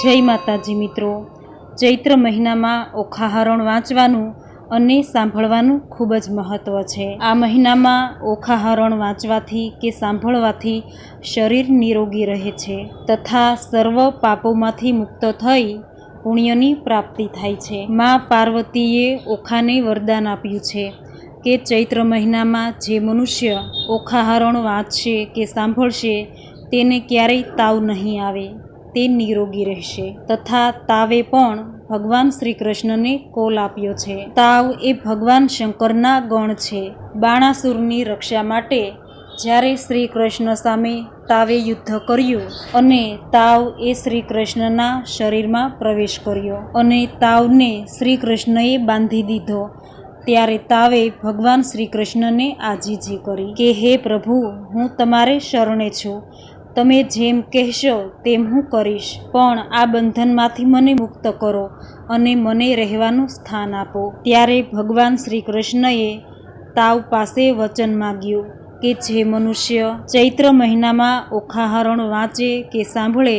જય માતાજી મિત્રો, ચૈત્ર મહિનામાં ઓખાહરણ વાંચવાનું અને સાંભળવાનું ખૂબ જ મહત્ત્વ છે। આ મહિનામાં ઓખાહરણ વાંચવાથી કે સાંભળવાથી શરીર નિરોગી રહે છે તથા સર્વ પાપોમાંથી મુક્ત થઈ પુણ્યની પ્રાપ્તિ થાય છે। મા પાર્વતીએ ઓખાને વરદાન આપ્યું છે કે ચૈત્ર મહિનામાં જે મનુષ્ય ઓખાહરણ વાંચશે કે સાંભળશે તેને ક્યારેય તાવ નહીં આવે, તે નિરોગી રહેશે તથા તાવે પણ ભગવાન શ્રી કૃષ્ણને કોલ આપ્યો છે। તાવ એ ભગવાન શંકરના ગણ છે। બાણાસુરની રક્ષા માટે જ્યારે શ્રી કૃષ્ણ સામે તાવે યુદ્ધ કર્યું અને તાવ એ શ્રી કૃષ્ણના શરીરમાં પ્રવેશ કર્યો અને તાવને શ્રી કૃષ્ણએ બાંધી દીધો, ત્યારે તાવે ભગવાન શ્રી કૃષ્ણને આજીજી કરી કે હે પ્રભુ, હું તમારે શરણે છું, તમે જેમ કહેશો તેમ હું કરીશ, પણ આ બંધનમાંથી મને મુક્ત કરો અને મને રહેવાનું સ્થાન આપો। ત્યારે ભગવાન શ્રી કૃષ્ણએ તાવ પાસે વચન માગ્યું કે જે મનુષ્ય ચૈત્ર મહિનામાં ઓખાહરણ વાંચે કે સાંભળે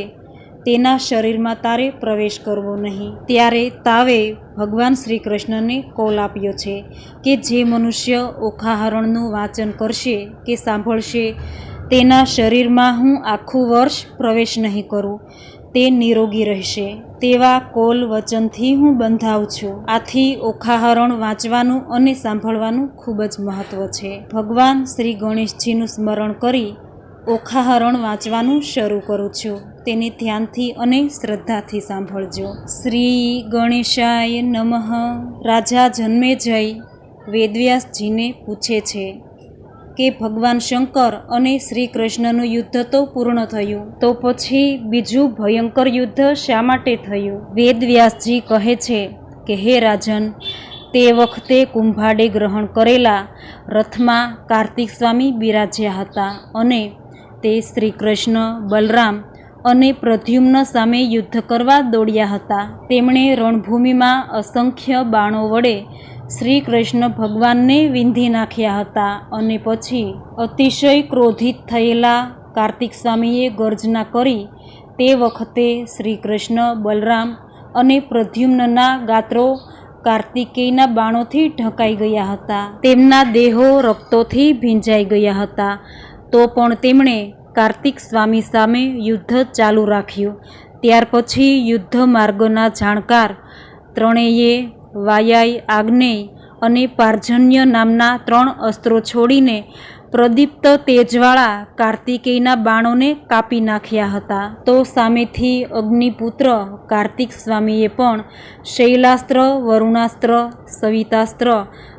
તેના શરીરમાં તારે પ્રવેશ કરવો નહીં। ત્યારે તાવે ભગવાન શ્રી કૃષ્ણને કોલ આપ્યો છે કે જે મનુષ્ય ઓખાહરણનું વાંચન કરશે કે સાંભળશે તેના શરીરમાં હું આખું વર્ષ પ્રવેશ નહીં કરું, તે નિરોગી રહેશે, તેવા કોલ વચનથી હું બંધાવું છું। આથી ઓખાહરણ વાંચવાનું અને સાંભળવાનું ખૂબ જ મહત્ત્વ છે। ભગવાન શ્રી ગણેશજીનું સ્મરણ કરી ઓખાહરણ વાંચવાનું શરૂ કરું છું, તેને ધ્યાનથી અને શ્રદ્ધાથી સાંભળજો। શ્રી ગણેશાય નમઃ। રાજા જન્મેજય વેદવ્યાસજીને પૂછે છે કે ભગવાન શંકર અને શ્રી કૃષ્ણનું યુદ્ધ તો પૂર્ણ થયું, તો પછી બીજું ભયંકર યુદ્ધ શા માટે થયું? વેદવ્યાસજી કહે છે કે હે રાજન, તે વખતે કુંભાડે ગ્રહણ કરેલા રથમાં કાર્તિક સ્વામી બિરાજ્યા હતા અને તે શ્રી કૃષ્ણ, બલરામ અને પ્રદ્યુમ્ન સામે યુદ્ધ કરવા દોડ્યા હતા। તેમણે રણભૂમિમાં અસંખ્ય બાણો વડે શ્રી કૃષ્ણ ભગવાનને વિંધી નાખ્યા હતા અને પછી અતિશય ક્રોધિત થયેલા કાર્તિક સ્વામીએ ગર્જના કરી તે વખતે શ્રી કૃષ્ણ, બલરામ અને પ્રદ્યુમ્નના ગાત્રો કાર્તિકેયના બાણોથી ઢંકાઈ ગયા હતા, તેમના દેહો રક્તોથી ભીંજાઈ ગયા હતા, તો પણ તેમણે કાર્તિક સ્વામી સામે યુદ્ધ ચાલુ રાખ્યું। ત્યાર પછી યુદ્ધ માર્ગના જાણકાર ત્રણેય વાયાય, આગ્નેય અને પાર્જન્ય નામના 3 અસ્ત્રો છોડીને પ્રદીપ્ત તેજવાળા કાર્તિકેયના બાણોને કાપી નાખ્યા હતા। તો સામેથી અગ્નિપુત્ર કાર્તિક સ્વામીએ પણ શૈલાસ્ત્ર, વરુણાસ્ત્ર, સવિતાસ્ત્ર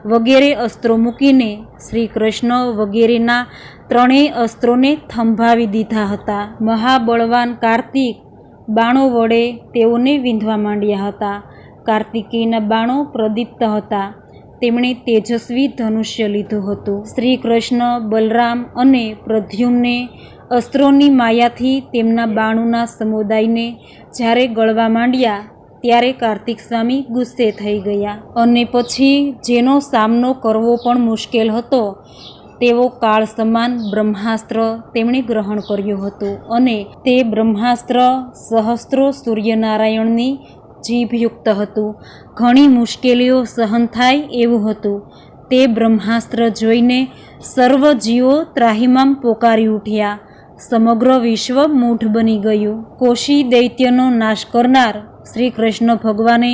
વગેરે અસ્ત્રો મૂકીને શ્રી કૃષ્ણ વગેરેના 3 અસ્ત્રોને થંભાવી દીધા હતા। મહાબળવાન કાર્તિક બાણો વડે તેઓને વિંધવા માંડ્યા હતા। કાર્તિકેયના બાણો પ્રદીપ્ત હતા, તેમણે તેજસ્વી ધનુષ્ય લીધું હતું। શ્રી કૃષ્ણ, બલરામ અને પ્રદ્યુમ્ને અસ્ત્રોની માયાથી તેમના બાણોના સમુદાયને જ્યારે ગળવા માંડ્યા ત્યારે કાર્તિક સ્વામી ગુસ્સે થઈ ગયા અને પછી જેનો સામનો કરવો પણ મુશ્કેલ હતો તેવો કાળ સમાન બ્રહ્માસ્ત્ર તેમણે ગ્રહણ કર્યું હતું અને તે બ્રહ્માસ્ત્ર સહસ્ત્રો સૂર્યનારાયણની જીભયુક્ત હતું, ઘણી મુશ્કેલીઓ સહન થાય એવું હતું। તે બ્રહ્માસ્ત્ર જોઈને સર્વ જીવો ત્રાહિમામ પોકારી ઉઠ્યા, સમગ્ર વિશ્વ મૂઢ બની ગયું। કોશી દૈત્યનો નાશ કરનાર શ્રી કૃષ્ણ ભગવાને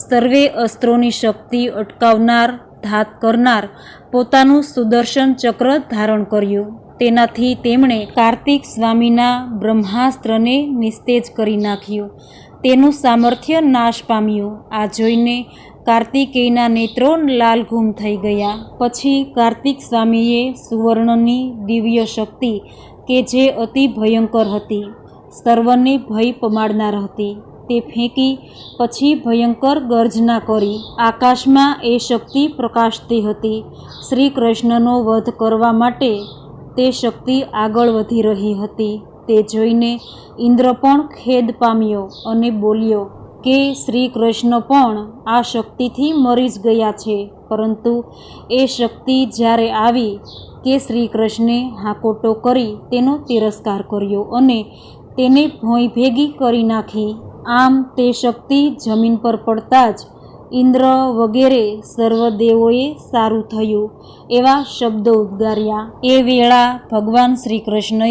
સર્વે અસ્ત્રોની શક્તિ અટકાવનાર, ઘાત કરનાર પોતાનું સુદર્શન ચક્ર ધારણ કર્યું, તેનાથી તેમણે કાર્તિક સ્વામીના બ્રહ્માસ્ત્રને નિસ્તેજ કરી નાખ્યું, તેનું સામર્થ્ય નાશ પામ્યું। આ જોઈને કાર્તિકેયના નેત્રો લાલઘૂમ થઈ ગયા। પછી કાર્તિક સ્વામીએ સુવર્ણની દિવ્ય શક્તિ કે જે અતિ ભયંકર હતી, સર્વને ભય પમાડનાર હતી, તે ફેંકી પછી ભયંકર ગર્જના કરી। આકાશમાં એ શક્તિ પ્રકાશતી હતી। શ્રી કૃષ્ણનો વધ કરવા માટે તે શક્તિ આગળ વધી રહી હતી। તે જોઈને ઇન્દ્ર પણ ખેદ પામ્યો અને બોલ્યો કે શ્રી કૃષ્ણ પણ આ શક્તિથી મરી જ ગયા છે, પરંતુ એ શક્તિ જ્યારે આવી કે શ્રી કૃષ્ણે હાકોટો કરી તેનો તિરસ્કાર કર્યો અને તેને ભોંય ભેગી કરી નાખી। આમ તે શક્તિ જમીન પર પડતા જ ઇન્દ્ર વગેરે સર્વ દેવોએ સારું થયું એવા શબ્દો ઉદ્ગાર્યા. એ વેળા ભગવાન શ્રી કૃષ્ણએ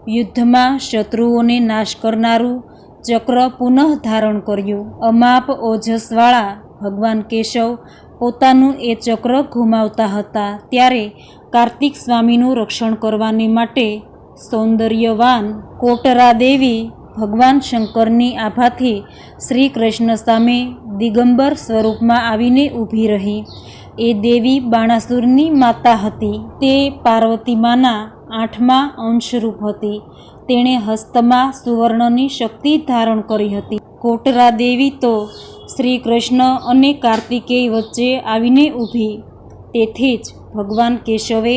યુદ્ધમાં શત્રુઓને નાશ કરનારું ચક્ર પુનઃ ધારણ કર્યું. અમાપ ઓજસવાળા ભગવાન કેશવ પોતાનું એ ચક્ર ઘુમાવતા હતા ત્યારે કાર્તિક સ્વામીનું રક્ષણ કરવાને માટે સૌંદર્યવાન કોટરા દેવી ભગવાન શંકરની આભાથી શ્રી કૃષ્ણ સામે દિગંબર સ્વરૂપમાં આવીને ઊભી રહી. એ દેવી બાણાસુરની માતા હતી. તે પાર્વતીમાના 8મા અંશરૂપ હતી. તેણે હસ્તમાં સુવર્ણની શક્તિ ધારણ કરી હતી. કોટરા દેવી તો શ્રી કૃષ્ણ અને કાર્તિકેય વચ્ચે આવીને ઊભી. તેથી જ ભગવાન કેશવે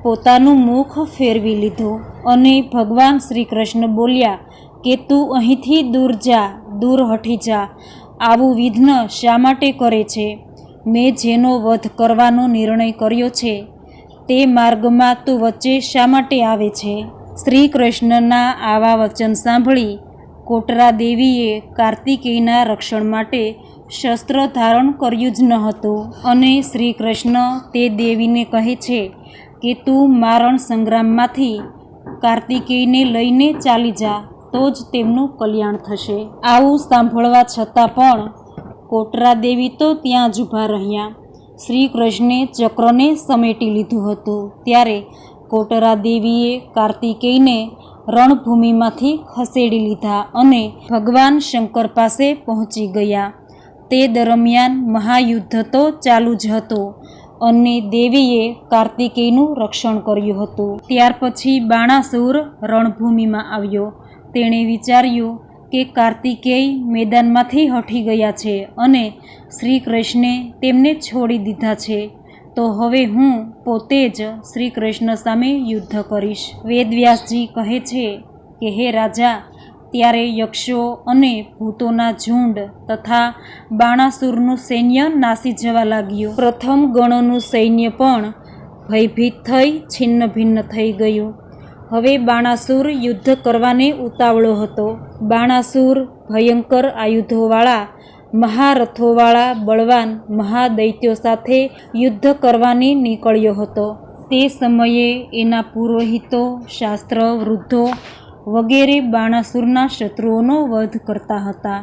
પોતાનું મુખ ફેરવી લીધું અને ભગવાન શ્રી કૃષ્ણ બોલ્યા કે તું અહીંથી દૂર જા, દૂર હટી જા. આવું વિઘ્ન શા માટે કરે છે? મેં જેનો વધ કરવાનો નિર્ણય કર્યો છે તે માર્ગમાં તું વચ્ચે શા માટે આવે છે? શ્રી કૃષ્ણના આવા વચન સાંભળી કોટરા દેવીએ કાર્તિકેયના રક્ષણ માટે શસ્ત્ર ધારણ કર્યું જ ન હતું અને શ્રી કૃષ્ણ તે દેવીને કહે છે કે તું મારણ સંગ્રામમાંથી કાર્તિકેયને લઈને ચાલી જા, તો જ તેમનું કલ્યાણ થશે. આવું સાંભળવા છતાં પણ કોટરા દેવી તો ત્યાં જ ઊભા રહ્યા. શ્રી કૃષ્ણે ચક્રને સમેટી લીધું હતું ત્યારે કોટરા દેવીએ કાર્તિકેયને રણભૂમિમાંથી ખસેડી લીધા અને ભગવાન શંકર પાસે પહોંચી ગયા. તે દરમિયાન મહાયુદ્ધ તો ચાલુ જ હતું અને દેવીએ કાર્તિકેયનું રક્ષણ કર્યું હતું. ત્યાર પછી બાણાસુર રણભૂમિમાં આવ્યો. તેણે વિચાર્યું કે કાર્તિકેય મેદાનમાંથી હટી ગયા છે અને શ્રી કૃષ્ણે તેમને છોડી દીધા છે, તો હવે હું પોતે જ શ્રી કૃષ્ણ સામે યુદ્ધ કરીશ. વેદવ્યાસજી કહે છે કે હે રાજા, ત્યારે યક્ષો અને ભૂતોના ઝુંડ તથા બાણાસુરનું સૈન્ય નાસી જવા લાગ્યું. પ્રથમ ગણોનું સૈન્ય પણ ભયભીત થઈ છિન્ન ભિન્ન થઈ ગયું. હવે બાણાસુર યુદ્ધ કરવાને ઉતાવળો હતો. બાણાસુર ભયંકર આયુધોવાળા, મહારથોવાળા બળવાન મહાદૈત્યો સાથે યુદ્ધ કરવાને નીકળ્યો હતો. તે સમયે એના પુરોહિતો, શાસ્ત્ર વૃદ્ધો વગેરે બાણાસુરના શત્રુઓનો વધ કરતા હતા.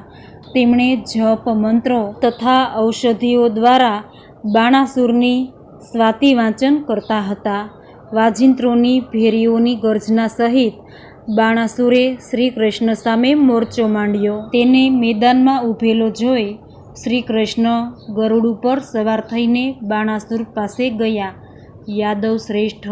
તેમણે જપ મંત્રો તથા ઔષધિઓ દ્વારા બાણાસુરની સ્વાતિ વાંચન કરતા હતા. વાજિંત્રોની ભેરીઓની ગર્જના સહિત બાણાસુરે શ્રી કૃષ્ણ સામે મોરચો માંડ્યો. તેને મેદાનમાં ઊભેલો જોઈ શ્રી કૃષ્ણ ગરુડ ઉપર સવાર થઈને બાણાસુર પાસે ગયા. યાદવ શ્રેષ્ઠ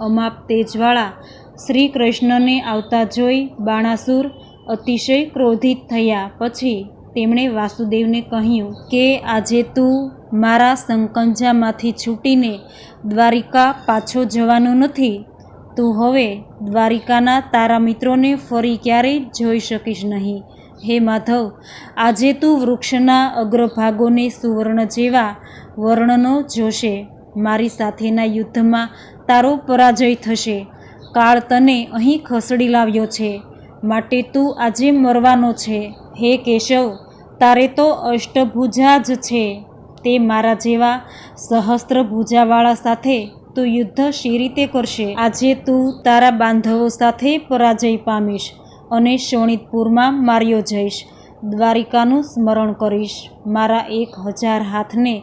અમાપ તેજવાળા શ્રી કૃષ્ણને આવતા જોઈ બાણાસુર અતિશય ક્રોધિત થયા. પછી તેમણે વાસુદેવને કહ્યું કે આજે તું મારા સંકંજામાંથી છૂટીને દ્વારિકા પાછો જવાનો નથી. તું હવે દ્વારિકાના તારા મિત્રોને ફરી ક્યારેય જોઈ શકીશ નહીં. હે માધવ, આજે તું વૃક્ષના અગ્રભાગોને સુવર્ણ જેવા વર્ણનો જોશે. મારી સાથેના યુદ્ધમાં તારો પરાજય થશે. કાળ તને અહીં ખસેડી લાવ્યો છે, માટે તું આજે મરવાનો છે. હે કેશવ, તારે તો અષ્ટભુજા જ છે. તે મારા જેવા સહસ્ત્ર ભુજાવાળા સાથે તું યુદ્ધ શી રીતે કરશે? આજે તું તારા બાંધવો સાથે પરાજય પામીશ અને શોણિતપુરમાં માર્યો જઈશ. દ્વારિકાનું સ્મરણ કરીશ. મારા 1000 હાથને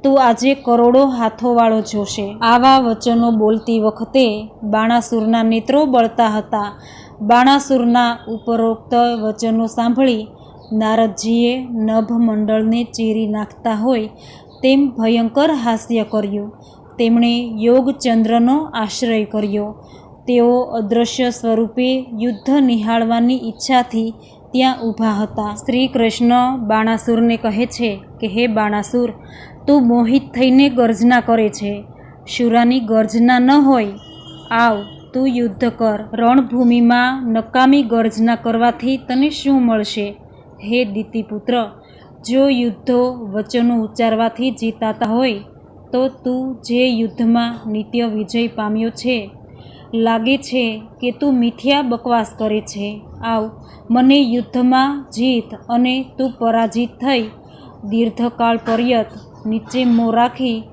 તું આજે કરોડો હાથોવાળો જોશે. આવા વચનો બોલતી વખતે બાણાસુરના નેત્રો બળતા હતા. બાણાસુરના ઉપરોક્ત વચનો સાંભળી નારદજીએ નભમંડળને ચીરી નાખતા હોય તેમ ભયંકર હાસ્ય કર્યું. તેમણે યોગચંદ્રનો આશ્રય કર્યો. તેઓ અદૃશ્ય સ્વરૂપે યુદ્ધ નિહાળવાની ઈચ્છાથી ત્યાં ઊભા હતા. શ્રી કૃષ્ણ બાણાસુરને કહે છે કે હે બાણાસુર, તું મોહિત થઈને ગર્જના કરે છે. શુરાની ગર્જના ન હોય. આવ, તું યુદ્ધ કર. રણભૂમિમાં નકામી ગર્જના કરવાથી તને શું મળશે? હે દિતિપુત્ર, જો યુદ્ધો વચનો ઉચ્ચારવાથી જીતાતા હોય તો તું જે યુદ્ધમાં નિત્ય વિજય પામ્યો છે લાગે છે કે તું મિથ્યા બકવાસ કરે છે. આવ, મને યુદ્ધમાં જીત અને તું પરાજિત થઈ દીર્ઘકાળ પર્યંત નીચે મોં રાખી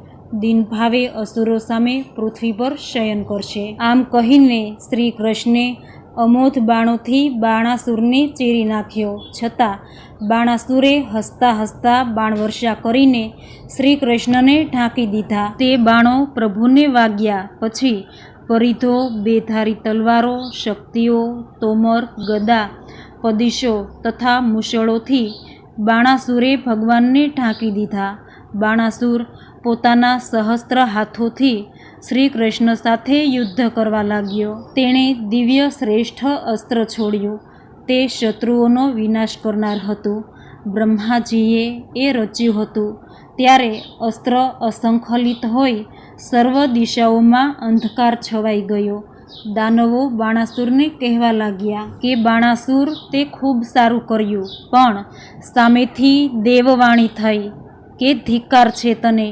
દિનભાવે અસુરો સામે પૃથ્વી પર શયન કરશે. આમ કહીને શ્રી કૃષ્ણે અમોઘ બાણોથી બાણાસુરને ચીરી નાખ્યો. છતાં બાણાસુરે હસતા હસતા બાણવર્ષા કરીને શ્રી કૃષ્ણને ઢાંકી દીધા. તે બાણો પ્રભુને વાગ્યા પછી પરિધો, બેધારી તલવારો, શક્તિઓ, તોમર, ગદા, પદીશો તથા મુશળોથી બાણાસુરે ભગવાનને ઢાંકી દીધા. બાણાસુર પોતાના સહસ્ત્ર હાથોથી શ્રી કૃષ્ણ સાથે યુદ્ધ કરવા લાગ્યો. તેણે દિવ્ય શ્રેષ્ઠ અસ્ત્ર છોડ્યું. તે શત્રુઓનો વિનાશ કરનાર હતું. બ્રહ્માજીએ એ રચ્યું હતું ત્યારે અસ્ત્ર અસંખલિત હોઈ સર્વ દિશાઓમાં અંધકાર છવાઈ ગયો. દાનવો બાણાસુરને કહેવા લાગ્યા કે બાણાસુર, તે ખૂબ સારું કર્યું, પણ સામેથી દેવવાણી થઈ કે ધિક્કાર છે તને.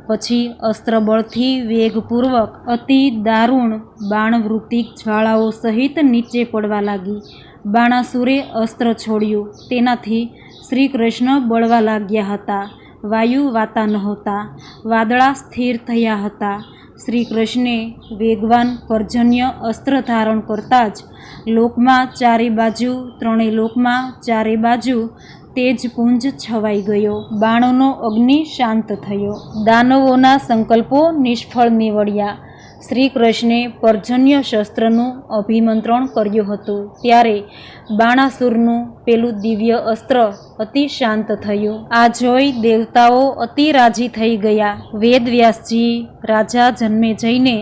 પછી અસ્ત્રબળથી વેગપૂર્વક અતિ દારૂણ બાણવૃત્તિ જ્વાળાઓ સહિત નીચે પડવા લાગી. બાણાસુરે અસ્ત્ર છોડ્યું. તેનાથી શ્રી કૃષ્ણ બળવા લાગ્યા હતા. વાયુ વાતા નહોતા. વાદળા સ્થિર થયા હતા. શ્રી કૃષ્ણે વેગવાન પર્જન્ય અસ્ત્ર ધારણ કરતાં જ લોકમાં ચારે બાજુ, ત્રણેય લોકમાં ચારે બાજુ તેજપુંજ છવાઈ ગયો. બાણોનો અગ્નિ શાંત થયો. દાનવોના સંકલ્પો નિષ્ફળ નીવડ્યા. શ્રી કૃષ્ણે પર્જન્ય શસ્ત્રનું અભિમંત્રણ કર્યું હતું ત્યારે બાણાસુરનું પેલું દિવ્ય અસ્ત્ર અતિ શાંત થયું. આ જોઈ દેવતાઓ અતિ રાજી થઈ ગયા. વેદવ્યાસજી રાજા જન્મેજયને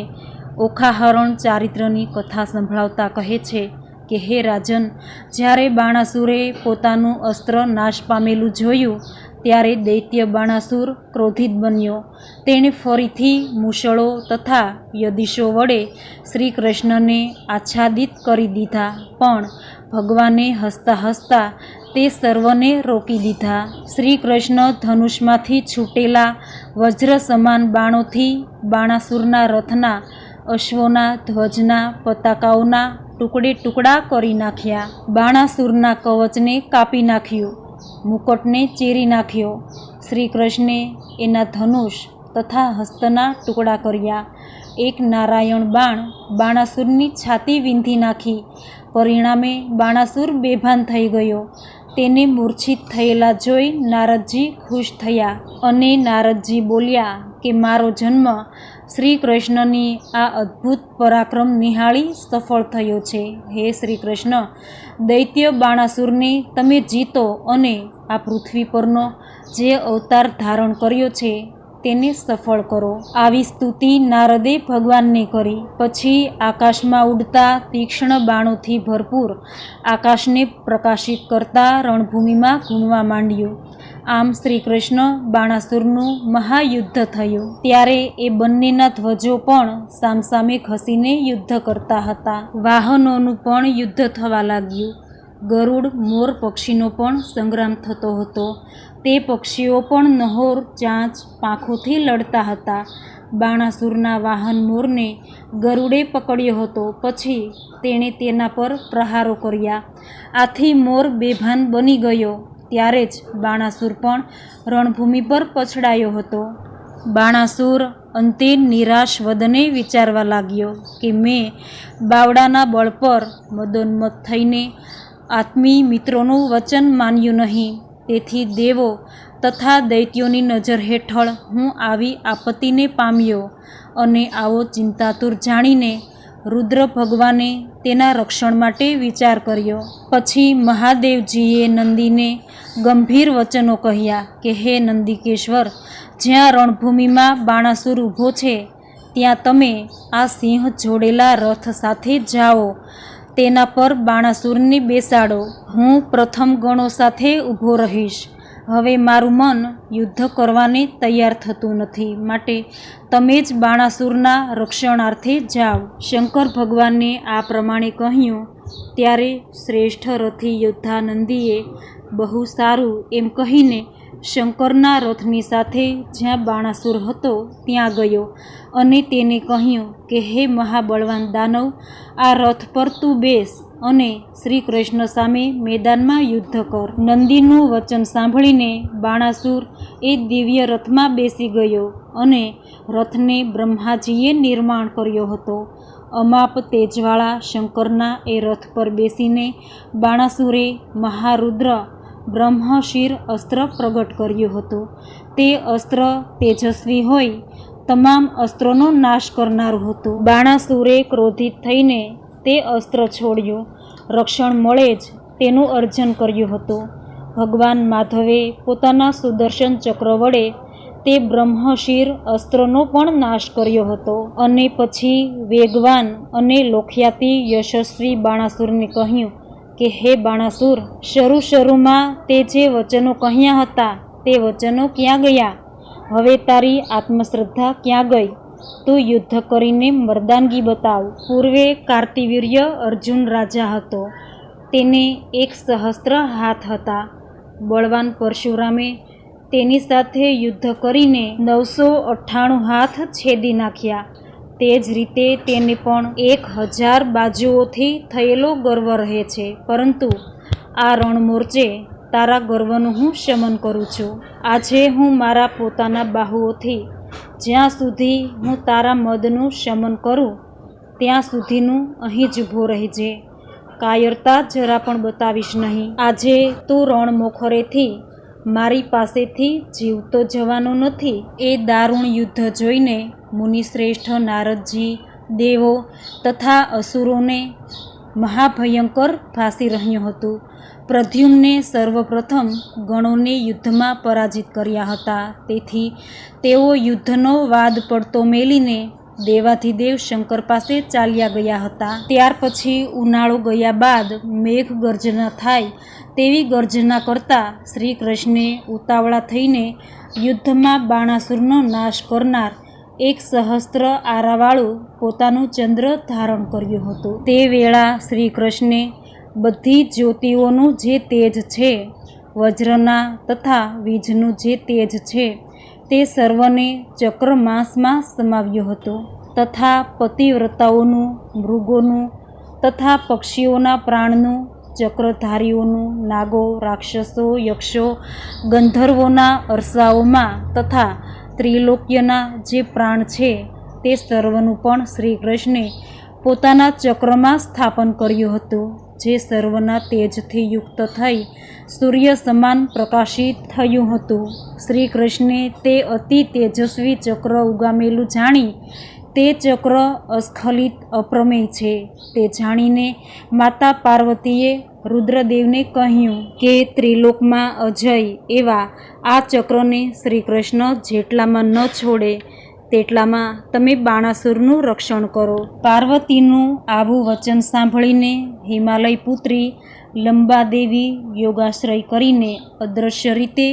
ઓખાહરણ ચારિત્રની કથા સંભળાવતા કહે છે કે હે રાજન, જ્યારે બાણાસુરે પોતાનું અસ્ત્ર નાશ પામેલું જોયું ત્યારે દૈત્ય બાણાસુર ક્રોધિત બન્યો. તેણે ફરીથી મુશળો તથા યદિશો વડે શ્રી કૃષ્ણને આચ્છાદિત કરી દીધા, પણ ભગવાને હસતા હસતા તે સર્વને રોકી દીધા. શ્રી કૃષ્ણ ધનુષમાંથી છૂટેલા વજ્ર સમાન બાણોથી બાણાસુરના રથના, અશ્વોના, ધ્વજના, પતાકાઓના ટુકડે ટુકડા કરી નાખ્યા. બાણાસુરના કવચને કાપી નાખ્યું, મુકટને ચીરી નાખ્યો. શ્રી કૃષ્ણે એના ધનુષ તથા હસ્તના ટુકડા કર્યા. એક નારાયણ બાણ બાણાસુરની છાતી વીંધી નાખી. પરિણામે બાણાસુર બેભાન થઈ ગયો. તેને મૂર્છિત થયેલા જોઈ નારદજી ખુશ થયા અને નારદજી બોલ્યા કે મારો જન્મ શ્રી કૃષ્ણની આ અદ્ભુત પરાક્રમ નિહાળી સફળ થયો છે. હે શ્રી કૃષ્ણ, દૈત્ય બાણાસુરને તમે જીતો અને આ પૃથ્વી પરનો જે અવતાર ધારણ કર્યો છે તેને સફળ કરો. આવી સ્તુતિ નારદે ભગવાનને કરી. પછી આકાશમાં ઉડતા તીક્ષ્ણ બાણોથી ભરપૂર આકાશને પ્રકાશિત કરતા રણભૂમિમાં ઘૂમવા માંડ્યું. આમ શ્રી કૃષ્ણ બાણાસુરનું મહાયુદ્ધ થયું. ત્યારે એ બંનેના ધ્વજો પણ સામસામે ખસીને યુદ્ધ કરતા હતા. વાહનોનું પણ યુદ્ધ થવા લાગ્યું. ગરુડ, મોર પક્ષીનો પણ સંગ્રામ થતો હતો. તે પક્ષીઓ પણ નહોર ચાંચ પાંખોથી લડતા હતા. બાણાસુરના વાહન મોરને ગરુડે પકડ્યો હતો. પછી તેણે તેના પર પ્રહારો કર્યા. આથી મોર બેભાન બની ગયો. ત્યારે જ બાણાસુર પણ રણભૂમિ પર પછડાયો હતો. બાણાસુર અંતે નિરાશ વદને વિચારવા લાગ્યો કે મેં બાવડાના બળ પર મદોન્મત્ત થઈને આત્મીય મિત્રોનું વચન માન્યું નહીં. તેથી દેવો તથા દૈત્યોની નજર હેઠળ હું આવી આપત્તિને પામ્યો અને આવો ચિંતાતુર જાણીને રુદ્ર ભગવાને તેના રક્ષણ માટે વિચાર કર્યો. પછી મહાદેવજીએ નંદીને ગંભીર વચનો કહ્યા કે હે નંદિકેશ્વર, જ્યાં રણભૂમિમાં બાણાસુર ઊભો છે ત્યાં તમે આ સિંહ જોડેલા રથ સાથે જાઓ. તેના પર બાણાસુરને બેસાડો. હું પ્રથમ ગણો સાથે ઊભો રહીશ. હવે મારું મન યુદ્ધ કરવાને તૈયાર થતું નથી, માટે તમે જ બાણાસુરના રક્ષણાર્થે જાઓ. શંકર ભગવાને આ પ્રમાણે કહ્યું ત્યારે શ્રેષ્ઠ રથી યોદ્ધા નંદીએ બહુ સારું એમ કહીને શંકરના રથની સાથે જ્યાં બાણાસુર હતો ત્યાં ગયો અને તેને કહ્યું કે હે મહાબળવાન દાનવ, આ રથ પર તું બેસ અને શ્રી કૃષ્ણ સામે મેદાનમાં યુદ્ધ કર. નંદીનું વચન સાંભળીને બાણાસુર એ દિવ્ય રથમાં બેસી ગયો અને રથને બ્રહ્માજીએ નિર્માણ કર્યો હતો. અમાપ તેજવાળા શંકરના એ રથ પર બેસીને બાણાસુરે મહારુદ્ર બ્રહ્મશિર અસ્ત્ર પ્રગટ કર્યું હતું. તે અસ્ત્ર તેજસ્વી હોય તમામ અસ્ત્રોનો નાશ કરનારું હતું. બાણાસુરે ક્રોધિત થઈને તે અસ્ત્ર છોડ્યું. રક્ષણ મળે જ તેનું અર્જન કર્યું હતું. ભગવાન માધવે પોતાના સુદર્શન ચક્ર વડે તે બ્રહ્મશિર અસ્ત્રનો પણ નાશ કર્યો હતો અને પછી વેગવાન અને લોખ્યાતી યશસ્વી બાણાસુરને કહ્યું કે હે બાણાસુર, શરૂમાં તે જે વચનો કહ્યા હતા તે વચનો ક્યાં ગયા? હવે તારી આત્મશ્રદ્ધા ક્યાં ગઈ? તું યુદ્ધ કરીને મર્દાનગી બતાવ. પૂર્વે કાર્તિવીર્ય અર્જુન રાજા હતો. તેને 1,000 હાથ હતા. બળવાન પરશુરામે તેની સાથે યુદ્ધ કરીને 998 હાથ છેદી નાખ્યા. તે જ રીતે તેને પણ 1000 બાજુઓથી થયેલો ગર્વ રહે છે. પરંતુ આ રણમોરચે તારા ગર્વનું હું શમન કરું છું. આજે હું મારા પોતાના બાહુઓથી જ્યાં સુધી હું તારા મદનું શમન કરું ત્યાં સુધીનું અહીં જ ઊભો રહેજે. કાયરતા જરા પણ બતાવીશ નહીં. આજે તું રણમોખરેથી મારી પાસેથી જીવતો જવાનો નથી. એ દારૂણ યુદ્ધ જોઈને મુનિશ્રેષ્ઠ નારદજી, દેવો તથા અસુરોને મહાભયંકર ફાંસી રહ્યું હતું. પ્રદ્યુમ્ને સર્વપ્રથમ ગણોને યુદ્ધમાં પરાજિત કર્યા હતા. તેથી તેઓ યુદ્ધનો વાદ પડતો મેલીને દેવાધિદેવ શંકર પાસે ચાલ્યા ગયા હતા. ત્યાર પછી ઉનાળો ગયા બાદ મેઘ ગર્જના થાય તેવી ગર્જના કરતા શ્રી કૃષ્ણે ઉતાવળા થઈને યુદ્ધમાં બાણાસુરનો નાશ કરનાર 1,000 આરાવાળું પોતાનું ચંદ્ર ધારણ કર્યું હતું. તે વેળા શ્રી કૃષ્ણે બધી જ્યોતિઓનું જે તેજ છે, વજ્રના તથા વીજનું જે તેજ છે, તે સર્વને ચક્રમાંસમાં સમાવ્યું હતું. તથા પતિવ્રતાઓનું, મૃગોનું તથા પક્ષીઓના પ્રાણનું, ચક્રધારીઓનું, નાગો, રાક્ષસો, યક્ષો, ગંધર્વોના અરસાઓમાં તથા ત્રિલોક્યના જે પ્રાણ છે તે સર્વનું પણ શ્રી કૃષ્ણે પોતાના ચક્રમાં સ્થાપન કર્યું હતું. જે સર્વના તેજથી યુક્ત થઈ સૂર્ય સમાન પ્રકાશિત થયું હતું. શ્રી કૃષ્ણે તે અતિ તેજસ્વી ચક્ર ઉગામેલું જાણી તે ચક્ર અસ્ખલિત અપ્રમેય છે તે જાણીને માતા પાર્વતીએ રુદ્રદેવને કહ્યું કે ત્રિલોકમાં અજય એવા આ ચક્રને શ્રી કૃષ્ણ જેટલામાં ન છોડે તેટલામાં તમે બાણાસુરનું રક્ષણ કરો. પાર્વતીનું આવું વચન સાંભળીને હિમાલય પુત્રી લંબાદેવી યોગાશ્રય કરીને અદૃશ્ય રીતે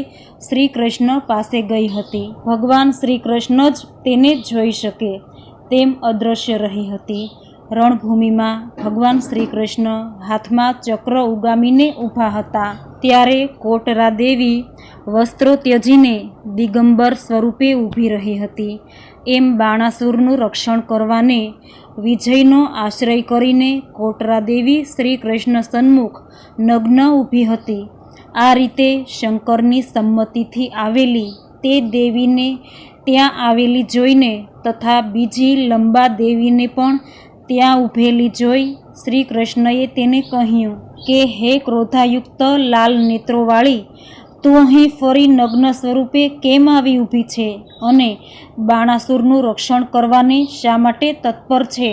શ્રી કૃષ્ણ પાસે ગઈ હતી. ભગવાન શ્રી કૃષ્ણ જ તેને જોઈ શકે તેમ અદૃશ્ય રહી હતી. રણભૂમિમાં ભગવાન શ્રી કૃષ્ણ હાથમાં ચક્ર ઉગામીને ઊભા હતા. ત્યારે કોટરા દેવી વસ્ત્રો ત્યજીને દિગંબર સ્વરૂપે ઊભી રહી હતી. એમ બાણાસુરનું રક્ષણ કરવાને વિજયનો આશ્રય કરીને કોટરા દેવી શ્રી કૃષ્ણ સન્મુખ નગ્ન ઊભી હતી. આ રીતે શંકરની સંમતિથી આવેલી તે દેવીને ત્યાં આવેલી જોઈને તથા બીજી લંબા દેવીને પણ ત્યાં ઊભેલી જોઈ શ્રી કૃષ્ણએ તેને કહ્યું કે હે ક્રોધાયુક્ત લાલ નેત્રોવાળી, તું અહીં ફરી નગ્ન સ્વરૂપે કેમ આવી ઊભી છે અને બાણાસુરનું રક્ષણ કરવાને શા માટે તત્પર છે?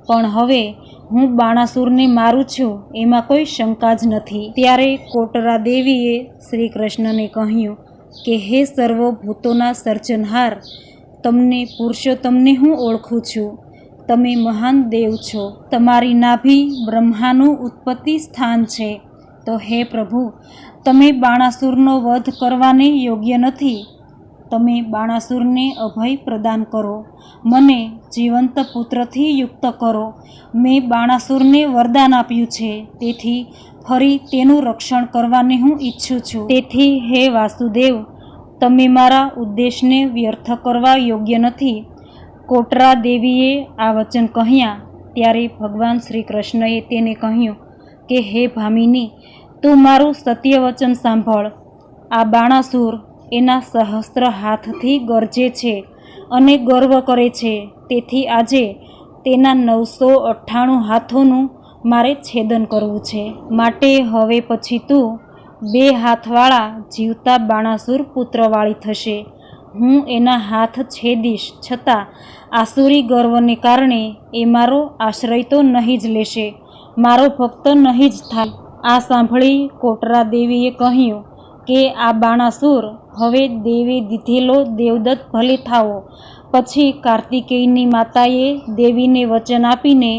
પણ હવે હું બાણાસુરને મારું છું એમાં કોઈ શંકા જ નથી. ત્યારે કોટરા દેવીએ શ્રી કૃષ્ણને કહ્યું કે હે સર્વભૂતોના સર્જનહાર, તમને પુરુષોત્તમને હું ઓળખું છું. તમે મહાન દેવ છો. તમારી નાભી બ્રહ્માનું ઉત્પત્તિ સ્થાન છે. તો હે પ્રભુ, તમે બાણાસુરનો વધ કરવાને યોગ્ય નથી. તમે બાણાસુરને અભય પ્રદાન કરો, મને જીવંત પુત્રથી યુક્ત કરો. મેં બાણાસુરને વરદાન આપ્યું છે, તેથી ફરી તેનું રક્ષણ કરવાની હું ઈચ્છું છું. તેથી હે વાસુદેવ, તમે મારા ઉદ્દેશને વ્યર્થ કરવા યોગ્ય નથી. કોટરા દેવીએ આ વચન કહ્યા ત્યારે ભગવાન શ્રી કૃષ્ણએ તેને કહ્યું કે હે ભામિની, તું મારું સત્ય વચન સાંભળ. આ બાણાસુર એના સહસ્ત્ર હાથથી ગરજે છે અને ગર્વ કરે છે. તેથી આજે તેના 998 હાથોનું મારે છેદન કરવું છે. માટે હવે પછી તું 2 હાથવાળા જીવતા બાણાસુર પુત્રવાળી થશે. હું એના હાથ છેદીશ, છતાં આસુરી ગર્વને કારણે એ મારો આશ્રય તો નહીં જ લેશે, મારો ભક્ત નહીં જ થાય. આ સાંભળી કોટરા દેવીએ કહ્યું કે આ બાણાસુર હવે દેવે દીધેલો દેવદત્ત ભલે થાવો. પછી કાર્તિકેયની માતાએ દેવીને વચન આપીને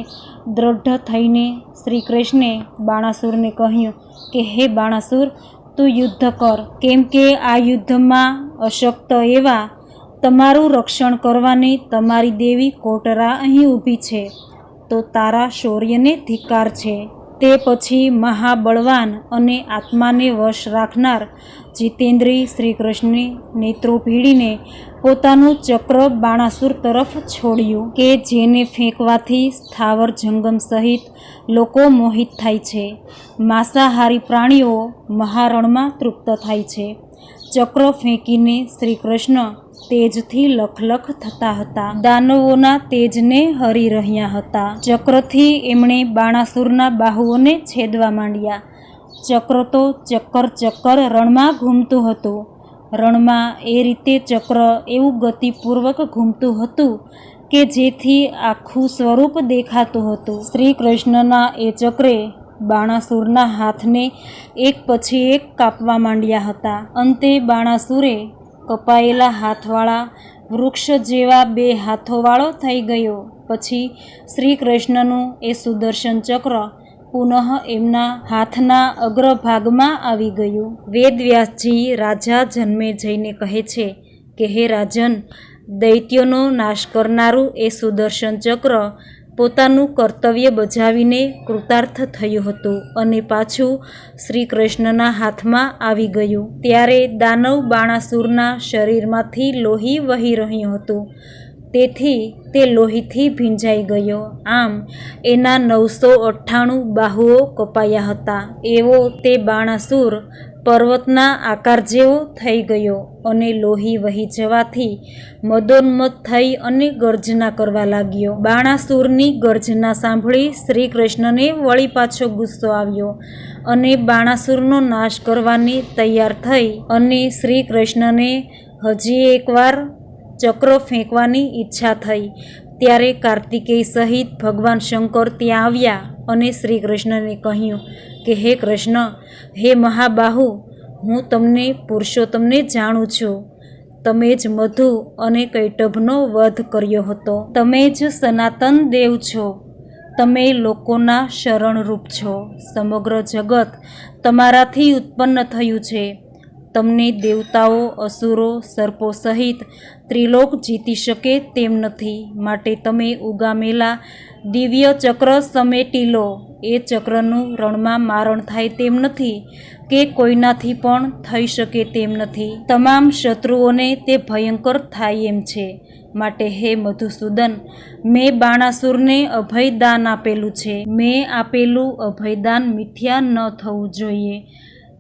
દ્રઢ થઈને શ્રી કૃષ્ણે બાણાસુરને કહ્યું કે હે બાણાસુર, તું યુદ્ધ કર, કેમ કે આ યુદ્ધમાં અશક્ત એવા તમારું રક્ષણ કરવાની તમારી દેવી કોટરા અહીં ઊભી છે, તો તારા શૌર્યને ધિક્કાર છે. તે પછી મહાબળવાન અને આત્માને વશ રાખનાર જીતેન્દ્રિય શ્રી કૃષ્ણે નેત્રો ભીડીને પોતાનું ચક્ર બાણાસુર તરફ છોડ્યું કે જેને ફેંકવાથી સ્થાવર જંગમ સહિત લોકો મોહિત થાય છે. માંસાહારી પ્રાણીઓ મહારણમાં તૃપ્ત થાય છે. ચક્ર ફેંકીને શ્રી કૃષ્ણ તેજથી લખલખ થતા હતા, દાનવોના તેજને હરી રહ્યા હતા. ચક્રથી એમણે બાણાસુરના બાહુઓને છેદવા માંડ્યા. ચક્ર તો ચક્કર રણમાં ઘૂમતું હતું. રણમાં એ રીતે ચક્ર એવું ગતિપૂર્વક ઘૂમતું હતું કે જેથી આખું સ્વરૂપ દેખાતું હતું. શ્રી કૃષ્ણના એ ચક્રે બાણાસુરના હાથને એક પછી એક કાપવા માંડ્યા હતા. અંતે બાણાસુરે કપાયેલા હાથવાળા વૃક્ષ જેવા 2 હાથોવાળો થઈ ગયો. પછી શ્રી કૃષ્ણનું એ સુદર્શન ચક્ર પુનઃ એમના હાથના અગ્રભાગમાં આવી ગયું. વેદવ્યાસજી રાજા જન્મેજયને કહે છે કે હે રાજન, દૈત્યોનો નાશ કરનારું એ સુદર્શન ચક્ર પોતાનું કર્તવ્ય બજાવીને કૃતાર્થ થયું હતું અને પાછું શ્રી કૃષ્ણના હાથમાં આવી ગયું. ત્યારે દાનવ બાણાસુરના શરીરમાંથી લોહી વહી રહ્યું હતું, તેથી તે લોહીથી ભીંજાઈ ગયો. આમ એના 998 બાહુઓ કપાયા હતા. એવો તે બાણાસુર પર્વતના આકાર જેવો થઈ ગયો અને લોહી વહી જવાથી મદોન્મત્ત થઈ અને ગર્જના કરવા લાગ્યો. બાણાસુરની ગર્જના સાંભળી શ્રી કૃષ્ણને વળી પાછો ગુસ્સો આવ્યો અને બાણાસુરનો નાશ કરવાની તૈયાર થઈ અને શ્રી કૃષ્ણને હજી એકવાર ચક્ર ફેંકવાની ઈચ્છા થઈ. ત્યારે કાર્તિકેય સહિત ભગવાન શંકર ત્યાં આવ્યા અને શ્રી કૃષ્ણને કહ્યું કે હે કૃષ્ણ, હે મહાબાહુ, હું તમને પુરુષોત્તમને જાણું છું. તમે જ મધુ અને કૈટભનો વધ કર્યો હતો. તમે જ સનાતન દેવ છો. તમે લોકોના શરણરૂપ છો. સમગ્ર જગત તમારાથી ઉત્પન્ન થયું છે. તમને દેવતાઓ, અસુરો, સર્પો સહિત ત્રિલોક જીતી શકે તેમ નથી. માટે તમે ઉગામેલા દિવ્ય ચક્ર સમેટી લો. એ ચક્રનું રણમાં મારણ થાય તેમ નથી કે કોઈનાથી પણ થઈ શકે તેમ નથી. તમામ શત્રુઓને તે ભયંકર થાય એમ છે. માટે હે મધુસૂદન, મેં બાણાસુરને અભયદાન આપેલું છે. મેં આપેલું અભયદાન મિથ્યા ન થવું જોઈએ.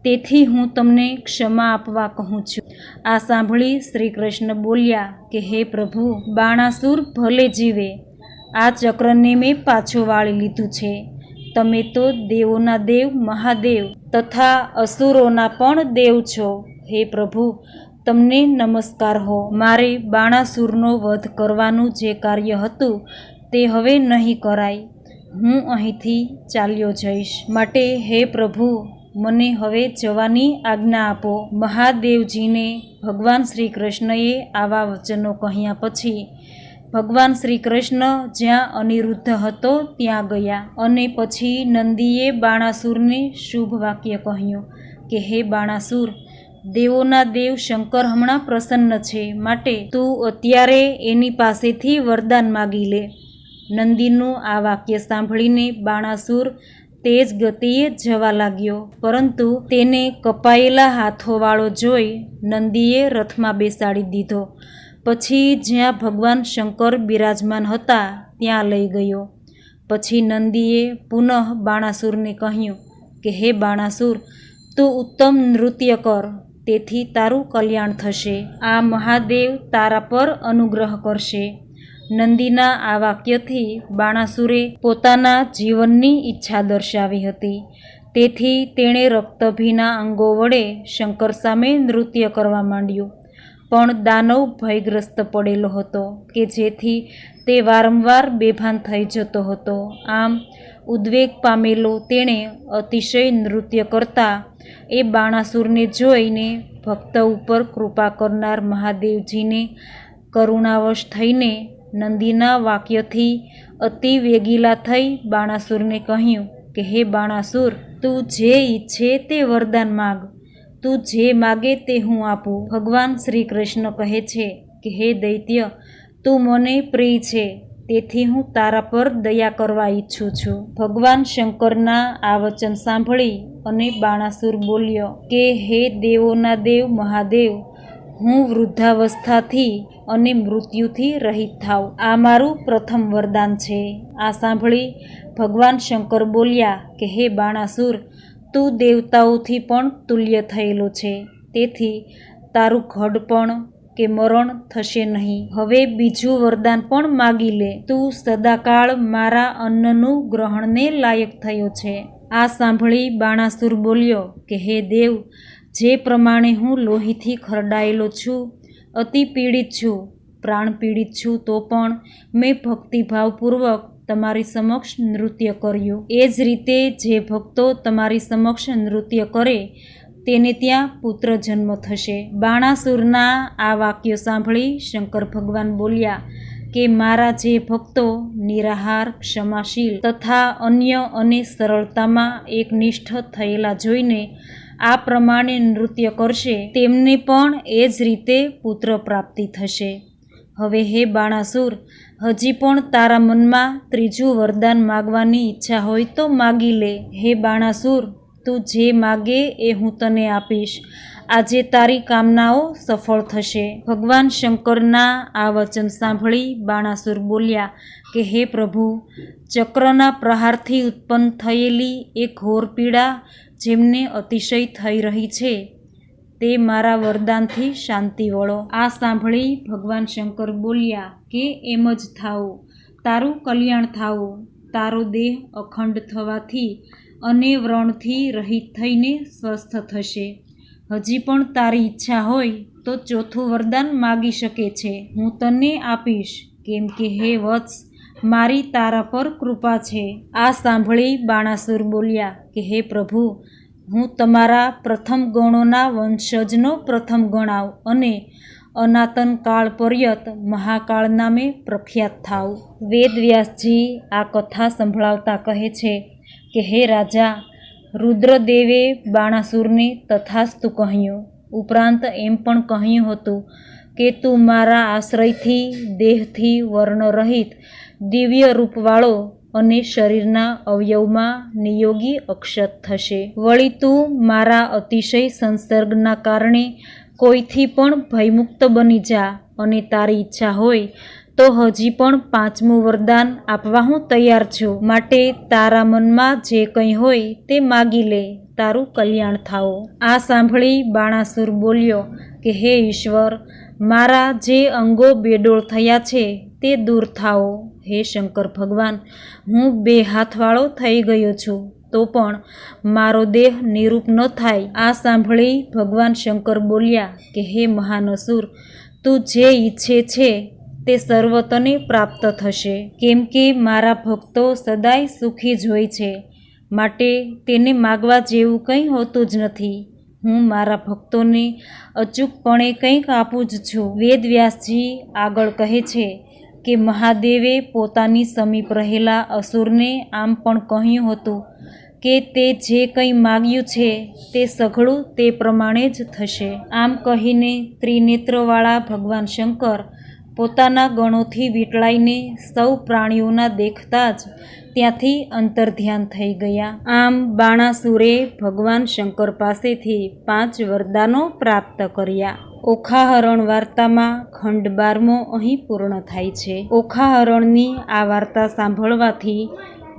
તેથી હું તમને ક્ષમા આપવા કહું છું. આ સાંભળી શ્રી કૃષ્ણ બોલ્યા કે હે પ્રભુ, બાણાસુર ભલે જીવે. આ ચક્રને મેં પાછું વાળી લીધું છે. તમે તો દેવોના દેવ મહાદેવ તથા અસુરોના પણ દેવ છો. હે પ્રભુ, તમને નમસ્કાર હો. મારે બાણાસુરનો વધ કરવાનું જે કાર્ય હતું તે હવે નહીં કરાય. હું અહીંથી ચાલ્યો જઈશ. માટે હે પ્રભુ, મને હવે જવાની આજ્ઞા આપો. મહાદેવજીને ભગવાન શ્રી કૃષ્ણએ આવા વચનો કહ્યા પછી ભગવાન શ્રી કૃષ્ણ જ્યાં અનિરુદ્ધ હતો ત્યાં ગયા અને પછી નંદીએ બાણાસુરને શુભ વાક્ય કહ્યું કે હે બાણાસુર, દેવોના દેવ શંકર હમણાં પ્રસન્ન છે, માટે તું અત્યારે એની પાસેથી વરદાન માગી લે. નંદીનું આ વાક્ય સાંભળીને બાણાસુર તેજ ગતિએ જવા લાગ્યો, પરંતુ તેને કપાયેલા હાથોવાળો જોઈ નંદીએ રથમાં બેસાડી દીધો. પછી જ્યાં ભગવાન શંકર બિરાજમાન હતા ત્યાં લઈ ગયો. પછી નંદીએ પુનઃ બાણાસુરને કહ્યું કે હે બાણાસુર, તું ઉત્તમ નૃત્ય કર, તેથી તારું કલ્યાણ થશે. આ મહાદેવ તારા પર અનુગ્રહ કરશે. નંદીના આ વાક્યથી બાણાસુરે પોતાના જીવનની ઈચ્છા દર્શાવી હતી. તેથી તેણે રક્તભીના અંગો વડે શંકર સામે નૃત્ય કરવા માંડ્યું. પણ દાનવ ભયગ્રસ્ત પડેલો હતો કે જેથી તે વારંવાર બેભાન થઈ જતો હતો. આમ ઉદ્વેગ પામેલો તેણે અતિશય નૃત્ય કરતા એ બાણાસુરને જોઈને ભક્ત ઉપર કૃપા કરનાર મહાદેવજીને કરુણાવશ થઈને નંદીના વાક્યથી અતિ વેગીલા થઈ બાણાસુરને કહ્યું કે હે બાણાસુર, તું જે ઈચ્છે તે વરદાન માગ. તું જે માગે તે હું આપું. ભગવાન શ્રી કૃષ્ણ કહે છે કે હે દૈત્ય, તું મને પ્રિય છે, તેથી હું તારા પર દયા કરવા ઈચ્છું છું. ભગવાન શંકરના આ વચન સાંભળી અને બાણાસુર બોલ્યો કે હે દેવોના દેવ મહાદેવ, હું વૃદ્ધાવસ્થાથી અને મૃત્યુથી રહિત થાવ. આ મારું પ્રથમ વરદાન છે. આ સાંભળી ભગવાન શંકર બોલ્યા કે હે બાણાસુર, તું દેવતાઓથી પણ તુલ્ય થયેલો છે, તેથી તારું ઘડપણ કે મરણ થશે નહીં. હવે બીજું વરદાન પણ માગી લે. તું સદાકાળ મારા અન્નનું ગ્રહણને લાયક થયો છે. આ સાંભળી બાણાસુર બોલ્યો કે હે દેવ, જે પ્રમાણે હું લોહીથી ખરડાયેલો છું, અતિ પીડિત છું, પ્રાણ પીડિત છું, તો પણ મેં ભક્તિભાવપૂર્વક તમારી સમક્ષ નૃત્ય કર્યું. એ જ રીતે જે ભક્તો તમારી સમક્ષ નૃત્ય કરે તેને ત્યાં પુત્ર જન્મ થશે. બાણાસુરના આ વાક્યો સાંભળી શંકર ભગવાન બોલ્યા કે મારા જે ભક્તો નિરાહાર, ક્ષમાશીલ તથા અન્ય અને સરળતામાં એકનિષ્ઠ થયેલા જોઈને આ પ્રમાણે નૃત્ય કરશે, તેમને પણ એ જ રીતે પુત્ર પ્રાપ્તિ થશે. હવે હે બાણાસુર, હજી પણ તારા મનમાં ત્રીજું વરદાન માગવાની ઈચ્છા હોય તો માગી લે. હે બાણાસુર, તું જે માગે એ હું તને આપીશ. આજે તારી કામનાઓ સફળ થશે. ભગવાન શંકરના આ વચન સાંભળી બાણાસુર બોલ્યા કે હે પ્રભુ, ચક્રના પ્રહારથી ઉત્પન્ન થયેલી એ ઘોર પીડા જેમને અતિશય થઈ રહી છે, તે મારા વરદાનથી શાંતિ વળો. આ સાંભળી ભગવાન શંકર બોલ્યા કે એમ જ થાવું, તારું કલ્યાણ થાવું. તારો દેહ અખંડ થવાથી અને વ્રણથી રહિત થઈને સ્વસ્થ થશે. હજી પણ તારી ઈચ્છા હોય તો ચોથું વરદાન માગી શકે છે, હું તને આપીશ. કેમ કે હે વત્સ, મારી તારા પર કૃપા છે. આ સાંભળી બાણાસુર બોલ્યા કે હે પ્રભુ, હું તમારા પ્રથમ ગણોના વંશજનો પ્રથમ ગણાવ અને અનાતન કાળ પર્યત મહાકાળ નામે પ્રખ્યાત થાવ. વેદવ્યાસજી આ કથા સંભળાવતા કહે છે કે હે રાજા, રુદ્રદેવે બાણાસુરને તથાસ્તુ કહ્યું. ઉપરાંત એમ પણ કહ્યું હતું કે તું મારા આશ્રયથી દેહથી વર્ણરહિત દિવ્ય રૂપવાળો અને શરીરના અવયવમાં નિયોગી અક્ષત થશે. વળી તું મારા અતિશય સંસર્ગના કારણે કોઈથી પણ ભયમુક્ત બની જા, અને તારી ઈચ્છા હોય તો હજી પણ પાંચમું વરદાન આપવા હું તૈયાર છું. માટે તારા મનમાં જે કંઈ હોય તે માગી લે, તારું કલ્યાણ થાવો. આ સાંભળી બાણાસુર બોલ્યો કે હે ઈશ્વર, મારા જે અંગો બેડોળ થયા છે તે દૂર થાઓ. હે શંકર ભગવાન, હું બે હાથવાળો થઈ ગયો છું, તો પણ મારો દેહ નિરૂપ ન થાય. આ સાંભળી ભગવાન શંકર બોલ્યા કે હે મહાનસુર, તું જે ઈચ્છે છે તે સર્વ તને પ્રાપ્ત થશે. કેમ કે મારા ભક્તો સદાય સુખી જ હોય છે, માટે તેને માગવા જેવું કંઈ હોતું જ નથી. હું મારા ભક્તોને અચૂકપણે કંઈક આપું જ છું. વેદવ્યાસજી આગળ કહે છે કે મહાદેવે પોતાની સમીપ રહેલા અસુરને આમ પણ કહ્યું હતું કે તે જે કંઈ માગ્યું છે તે સઘળું તે પ્રમાણે જ થશે. આમ કહીને ત્રિનેત્રવાળા ભગવાન શંકર પોતાના ગણોથી વીંટળાઈને સૌ પ્રાણીઓના દેખતા જ ત્યાંથી અંતર્ધ્યાન થઈ ગયા. આમ બાણાસુરે ભગવાન શંકર પાસેથી 5 વરદાનો પ્રાપ્ત કર્યા. ઓખાહરણ વાર્તામાં ખંડ 12મો અહીં પૂર્ણ થાય છે. ઓખાહરણની આ વાર્તા સાંભળવાથી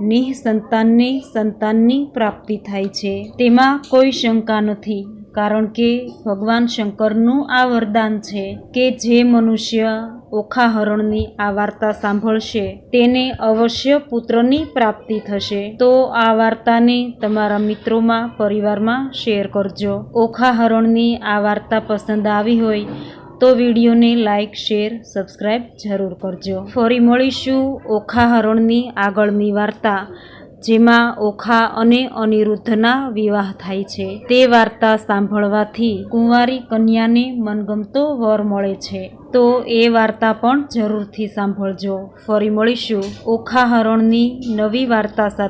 નિઃસંતાનને સંતાનની પ્રાપ્તિ થાય છે, તેમાં કોઈ શંકા નથી. કારણ કે ભગવાન શંકરનું આ વરદાન છે કે જે મનુષ્ય ઓખાહરણની આ વાર્તા સાંભળશે તેને અવશ્ય પુત્રની પ્રાપ્તિ થશે. તો આ વાર્તાને તમારા મિત્રોમાં, પરિવારમાં શેર કરજો. ઓખાહરણની આ વાર્તા પસંદ આવી હોય તો વિડીયોને લાઈક, શેર, સબસ્ક્રાઈબ જરૂર કરજો. ફરી મળીશું ઓખાહરણની આગળની વાર્તા, જેમાં ઓખા અને અનિરુદ્ધના વિવાહ થાય છે. તે વાર્તા સાંભળવાથી કુંવારી કન્યાને મનગમતો વર મળે છે. તો એ વાર્તા પણ જરૂરથી સાંભળજો. ફરી મળીશું ઓખાહરણની નવી વાર્તા સાથે.